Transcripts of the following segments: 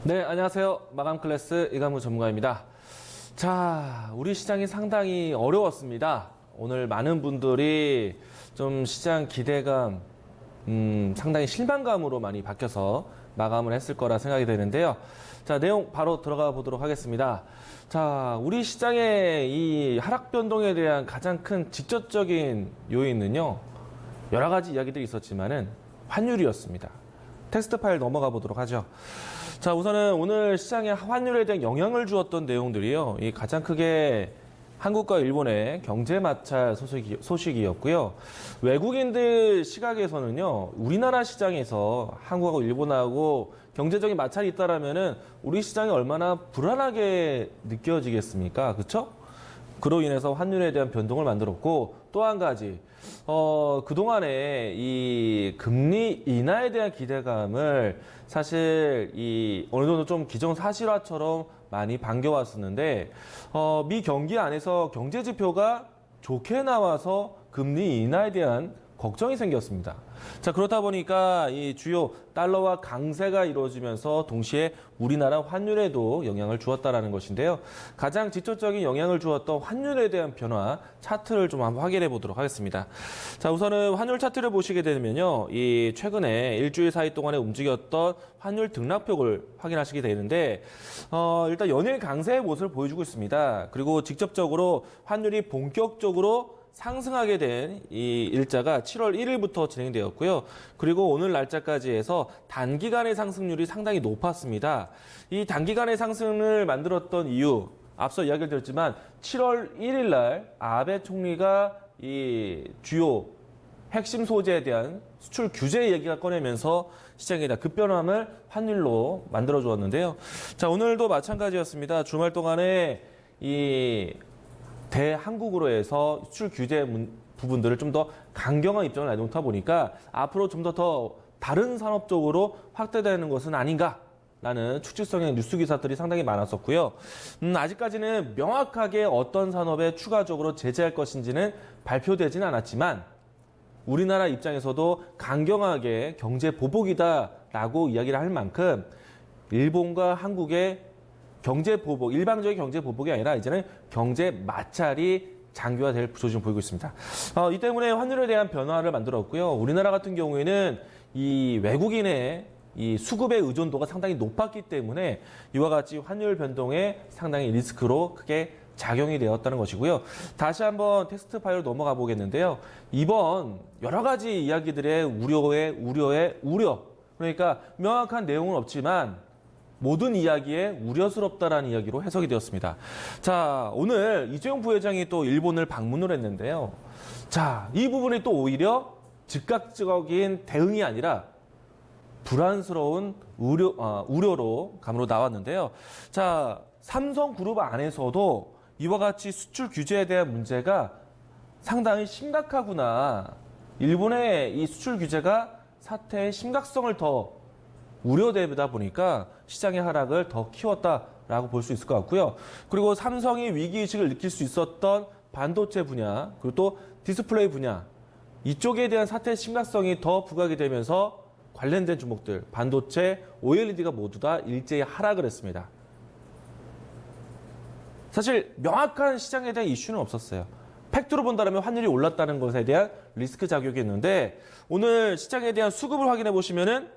네, 안녕하세요. 마감 클래스 이강무 전문가입니다. 자, 우리 시장이 상당히 어려웠습니다. 오늘 많은 분들이 좀 시장 기대감, 상당히 실망감으로 많이 바뀌어서 마감을 했을 거라 생각이 되는데요. 자, 내용 바로 들어가 보도록 하겠습니다. 자, 우리 시장의 이 하락 변동에 대한 가장 큰 직접적인 요인은요, 여러 가지 이야기들이 있었지만은 환율이었습니다. 텍스트 파일 넘어가 보도록 하죠. 자, 우선은 오늘 시장의 환율에 대한 영향을 주었던 내용들이요. 이 가장 크게 한국과 일본의 경제 마찰 소식이었고요. 외국인들 시각에서는요, 우리나라 시장에서 한국하고 일본하고 경제적인 마찰이 있다라면은 우리 시장이 얼마나 불안하게 느껴지겠습니까? 그렇죠? 그로 인해서 환율에 대한 변동을 만들었고, 또 한 가지, 그동안에 이 금리 인하에 대한 기대감을 사실 어느 정도 좀 기정사실화처럼 많이 반겨왔었는데, 미 경기 안에서 경제 지표가 좋게 나와서 금리 인하에 대한 걱정이 생겼습니다. 자, 그렇다 보니까 이 주요 달러와 강세가 이루어지면서 동시에 우리나라 환율에도 영향을 주었다라는 것인데요. 가장 직접적인 영향을 주었던 환율에 대한 변화 차트를 좀 한번 확인해 보도록 하겠습니다. 자, 우선은 환율 차트를 보시게 되면요. 이 최근에 일주일 사이 동안에 움직였던 환율 등락폭을 확인하시게 되는데, 일단 연일 강세의 모습을 보여주고 있습니다. 그리고 직접적으로 환율이 본격적으로 상승하게 된 이 일자가 7월 1일부터 진행되었고요. 그리고 오늘 날짜까지 해서 단기간의 상승률이 상당히 높았습니다. 이 단기간의 상승을 만들었던 이유, 앞서 이야기를 드렸지만 7월 1일 날 아베 총리가 이 주요 핵심 소재에 대한 수출 규제 얘기가 꺼내면서 시장에 대한 급변함을 환율로 만들어 주었는데요. 자, 오늘도 마찬가지였습니다. 주말 동안에 대한국으로 해서 수출 규제 부분들을 좀 더 강경한 입장을 내놓다 보니까 앞으로 좀 더 다른 산업 쪽으로 확대되는 것은 아닌가라는 추측성의 뉴스 기사들이 상당히 많았었고요. 아직까지는 명확하게 어떤 산업에 추가적으로 제재할 것인지는 발표되지는 않았지만 우리나라 입장에서도 강경하게 경제 보복이다라고 이야기를 할 만큼 일본과 한국의 경제 보복, 일방적인 경제 보복이 아니라 이제는 경제 마찰이 장기화될 조짐을 보이고 있습니다. 이 때문에 환율에 대한 변화를 만들었고요. 우리나라 같은 경우에는 이 외국인의 이 수급의 의존도가 상당히 높았기 때문에 이와 같이 환율 변동에 상당히 리스크로 크게 작용이 되었다는 것이고요. 다시 한번 텍스트 파일로 넘어가 보겠는데요. 이번 여러 가지 이야기들의 우려의 우려. 그러니까 명확한 내용은 없지만 모든 이야기에 우려스럽다라는 이야기로 해석이 되었습니다. 자, 오늘 이재용 부회장이 또 일본을 방문을 했는데요. 자, 이 부분이 또 오히려 즉각적인 대응이 아니라 불안스러운 우려로 감으로 나왔는데요. 자, 삼성그룹 안에서도 이와 같이 수출 규제에 대한 문제가 상당히 심각하구나. 일본의 이 수출 규제가 사태의 심각성을 더 우려되다 보니까 시장의 하락을 더 키웠다라고 볼 수 있을 것 같고요. 그리고 삼성이 위기의식을 느낄 수 있었던 반도체 분야, 그리고 또 디스플레이 분야, 이쪽에 대한 사태의 심각성이 더 부각이 되면서 관련된 종목들, 반도체, OLED가 모두 다 일제히 하락을 했습니다. 사실 명확한 시장에 대한 이슈는 없었어요. 팩트로 본다면 환율이 올랐다는 것에 대한 리스크 작용이 있는데 오늘 시장에 대한 수급을 확인해 보시면은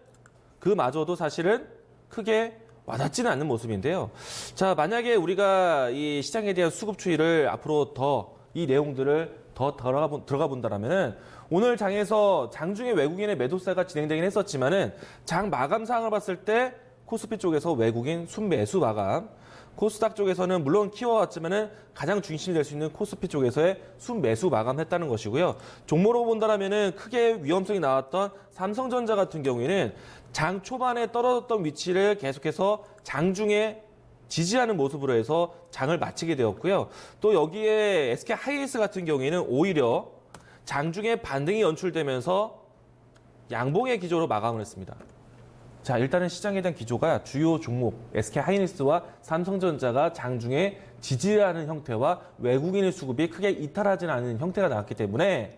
그마저도 사실은 크게 와닿지는 않는 모습인데요. 자, 만약에 우리가 이 시장에 대한 수급 추이를 앞으로 더 이 내용들을 더 들어가 본다라면은 오늘 장에서 장중에 외국인의 매도세가 진행되긴 했었지만은 장 마감 상황을 봤을 때 코스피 쪽에서 외국인 순매수 마감, 코스닥 쪽에서는 물론 키워왔지만은 가장 중심이 될 수 있는 코스피 쪽에서의 순매수 마감했다는 것이고요. 종목으로 본다라면은 크게 위험성이 나왔던 삼성전자 같은 경우에는 장 초반에 떨어졌던 위치를 계속해서 장중에 지지하는 모습으로 해서 장을 마치게 되었고요. 또 여기에 SK 하이닉스 같은 경우에는 오히려 장중에 반등이 연출되면서 양봉의 기조로 마감을 했습니다. 자, 일단은 시장에 대한 기조가 주요 종목 SK 하이닉스와 삼성전자가 장중에 지지하는 형태와 외국인의 수급이 크게 이탈하지는 않은 형태가 나왔기 때문에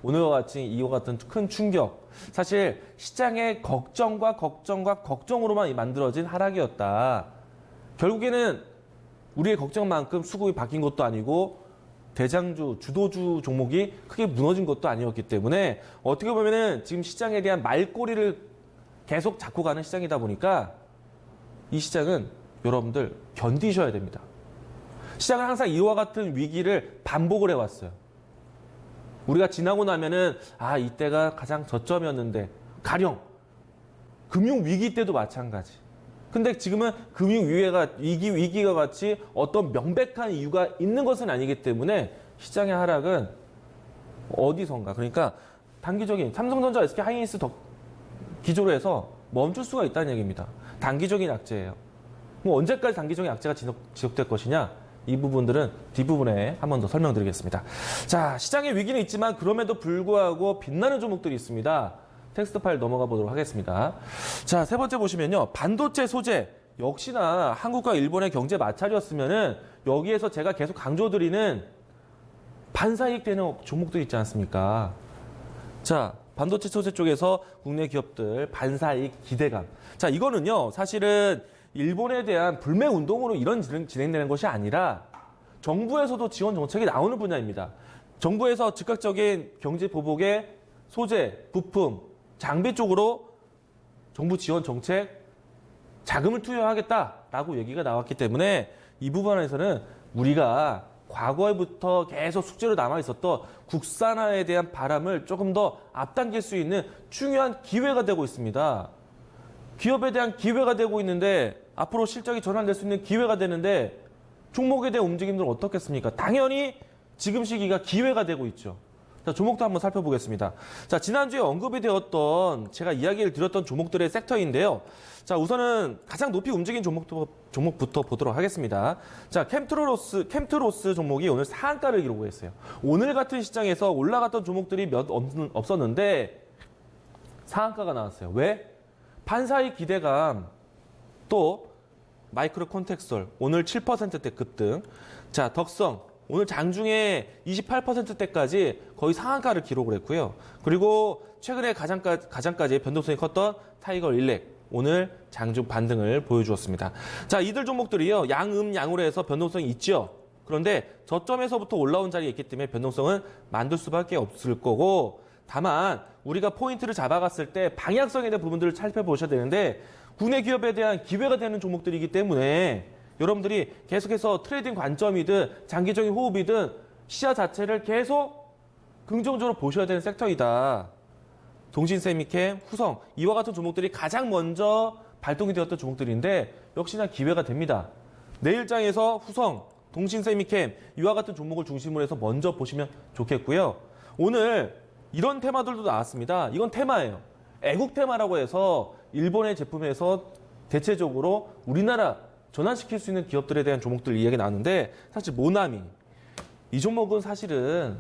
오늘과 같이 이와 같은 큰 충격. 사실 시장의 걱정으로만 만들어진 하락이었다. 결국에는 우리의 걱정만큼 수급이 바뀐 것도 아니고 대장주, 주도주 종목이 크게 무너진 것도 아니었기 때문에 어떻게 보면은 지금 시장에 대한 말꼬리를 계속 잡고 가는 시장이다 보니까 이 시장은 여러분들 견디셔야 됩니다. 시장은 항상 이와 같은 위기를 반복을 해왔어요. 우리가 지나고 나면은 이때가 가장 저점이었는데 가령 금융위기 때도 마찬가지. 근데 지금은 위기가 같이 어떤 명백한 이유가 있는 것은 아니기 때문에 시장의 하락은 어디선가. 그러니까 단기적인 삼성전자, SK 하이닉스 기조로 해서 멈출 수가 있다는 얘기입니다. 단기적인 악재예요. 언제까지 단기적인 악재가 지속될 것이냐? 이 부분들은 뒷부분에 한 번 더 설명드리겠습니다. 자, 시장의 위기는 있지만 그럼에도 불구하고 빛나는 종목들이 있습니다. 텍스트 파일 넘어가 보도록 하겠습니다. 자, 세 번째 보시면요. 반도체 소재. 역시나 한국과 일본의 경제 마찰이었으면은 여기에서 제가 계속 강조드리는 반사이익 되는 종목들 있지 않습니까? 자, 반도체 소재 쪽에서 국내 기업들 반사이익 기대감. 자, 이거는요. 사실은 일본에 대한 불매 운동으로 이런 진행되는 것이 아니라 정부에서도 지원 정책이 나오는 분야입니다. 정부에서 즉각적인 경제 보복에 소재, 부품, 장비 쪽으로 정부 지원 정책 자금을 투여하겠다라고 얘기가 나왔기 때문에 이 부분에서는 우리가 과거에부터 계속 숙제로 남아 있었던 국산화에 대한 바람을 조금 더 앞당길 수 있는 중요한 기회가 되고 있습니다. 기업에 대한 기회가 되고 있는데 앞으로 실적이 전환될 수 있는 기회가 되는데 종목에 대한 움직임들은 어떻겠습니까? 당연히 지금 시기가 기회가 되고 있죠. 자, 종목도 한번 살펴보겠습니다. 자, 지난주에 언급이 되었던 제가 이야기를 드렸던 종목들의 섹터인데요. 자, 우선은 가장 높이 움직인 종목부터 보도록 하겠습니다. 자, 캠트로스 종목이 오늘 상한가를 기록했어요. 오늘 같은 시장에서 올라갔던 종목들이 몇 없었는데 상한가가 나왔어요. 왜? 반사이익 기대감, 또 마이크로 콘텍스톨 오늘 7%대 급등. 자, 덕성 오늘 장중에 28%대까지 거의 상한가를 기록을 했고요. 그리고 최근에 가장까지 변동성이 컸던 타이거 일렉 오늘 장중 반등을 보여주었습니다. 자, 이들 종목들이요. 양으로 해서 변동성이 있죠. 그런데 저점에서부터 올라온 자리에 있기 때문에 변동성은 만들 수밖에 없을 거고, 다만 우리가 포인트를 잡아갔을 때 방향성에 대한 부분들을 살펴보셔야 되는데 국내 기업에 대한 기회가 되는 종목들이기 때문에 여러분들이 계속해서 트레이딩 관점이든 장기적인 호흡이든 시야 자체를 계속 긍정적으로 보셔야 되는 섹터이다. 동신세미캠, 후성 이와 같은 종목들이 가장 먼저 발동이 되었던 종목들인데 역시나 기회가 됩니다. 내일장에서 후성, 동신세미캠 이와 같은 종목을 중심으로 해서 먼저 보시면 좋겠고요. 오늘 이런 테마들도 나왔습니다. 이건 테마예요. 애국 테마라고 해서 일본의 제품에서 대체적으로 우리나라 전환시킬 수 있는 기업들에 대한 종목들 이야기 나왔는데 사실 모나미 이 종목은 사실은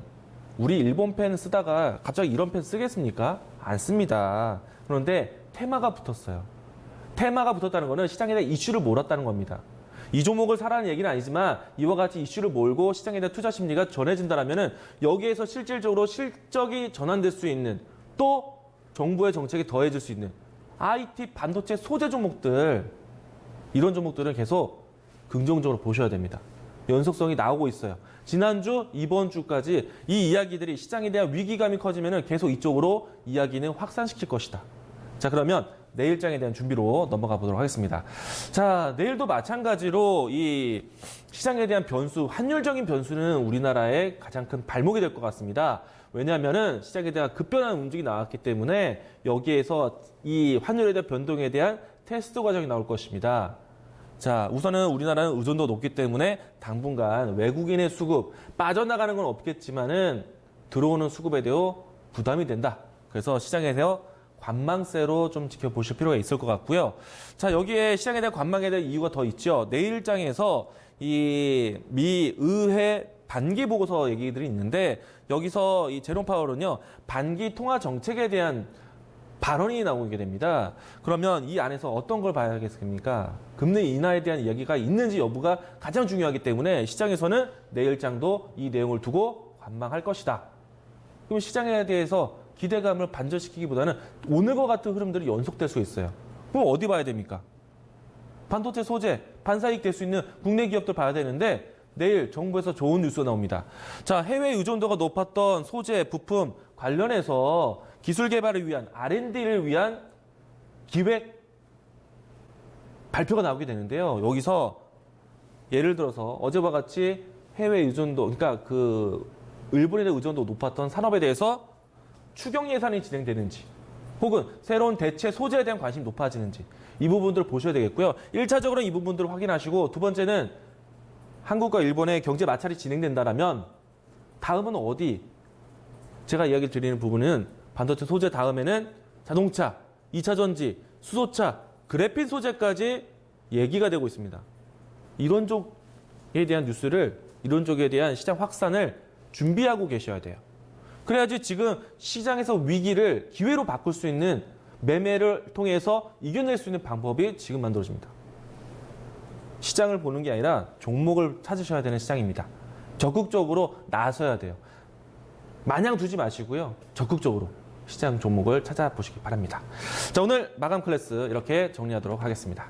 우리 일본 펜 쓰다가 갑자기 이런 펜 쓰겠습니까? 안 씁니다. 그런데 테마가 붙었어요. 테마가 붙었다는 것은 시장에 대한 이슈를 몰았다는 겁니다. 이 종목을 사라는 얘기는 아니지만 이와 같이 이슈를 몰고 시장에 대한 투자 심리가 전해진다면 여기에서 실질적으로 실적이 전환될 수 있는 또 정부의 정책이 더해질 수 있는 IT 반도체 소재 종목들 이런 종목들은 계속 긍정적으로 보셔야 됩니다. 연속성이 나오고 있어요. 지난주, 이번 주까지 이 이야기들이 시장에 대한 위기감이 커지면 계속 이쪽으로 이야기는 확산시킬 것이다. 자, 그러면 내일장에 대한 준비로 넘어가 보도록 하겠습니다. 자, 내일도 마찬가지로 이 시장에 대한 변수, 환율적인 변수는 우리나라의 가장 큰 발목이 될 것 같습니다. 왜냐하면은 시장에 대한 급변하는 움직임이 나왔기 때문에 여기에서 이 환율에 대한 변동에 대한 테스트 과정이 나올 것입니다. 자, 우선은 우리나라는 의존도가 높기 때문에 당분간 외국인의 수급, 빠져나가는 건 없겠지만은 들어오는 수급에 대해 부담이 된다. 그래서 시장에 대해 관망세로 좀 지켜보실 필요가 있을 것 같고요. 자, 여기에 시장에 대한 관망에 대한 이유가 더 있죠. 내일장에서 이 미 의회 반기 보고서 얘기들이 있는데 여기서 이 제롬 파월은요, 반기 통화 정책에 대한 발언이 나오게 됩니다. 그러면 이 안에서 어떤 걸 봐야겠습니까? 금리 인하에 대한 이야기가 있는지 여부가 가장 중요하기 때문에 시장에서는 내일장도 이 내용을 두고 관망할 것이다. 그럼 시장에 대해서 기대감을 반전시키기보다는 오늘과 같은 흐름들이 연속될 수 있어요. 그럼 어디 봐야 됩니까? 반도체 소재, 반사이익 될 수 있는 국내 기업들 봐야 되는데 내일 정부에서 좋은 뉴스가 나옵니다. 자, 해외 의존도가 높았던 소재, 부품 관련해서 기술 개발을 위한 R&D를 위한 기획 발표가 나오게 되는데요. 여기서 예를 들어서 어제와 같이 해외 의존도, 그러니까 그 일본인의 의존도 높았던 산업에 대해서 추경 예산이 진행되는지 혹은 새로운 대체 소재에 대한 관심이 높아지는지 이 부분들을 보셔야 되겠고요. 1차적으로 이 부분들을 확인하시고 두 번째는 한국과 일본의 경제 마찰이 진행된다면 다음은 어디? 제가 이야기 드리는 부분은 반도체 소재 다음에는 자동차, 2차 전지, 수소차, 그래핀 소재까지 얘기가 되고 있습니다. 이론적에 대한 뉴스를, 이론적에 대한 시장 확산을 준비하고 계셔야 돼요. 그래야지 지금 시장에서 위기를 기회로 바꿀 수 있는 매매를 통해서 이겨낼 수 있는 방법이 지금 만들어집니다. 시장을 보는 게 아니라 종목을 찾으셔야 되는 시장입니다. 적극적으로 나서야 돼요. 마냥 두지 마시고요. 적극적으로 시장 종목을 찾아보시기 바랍니다. 자, 오늘 마감 클래스 이렇게 정리하도록 하겠습니다.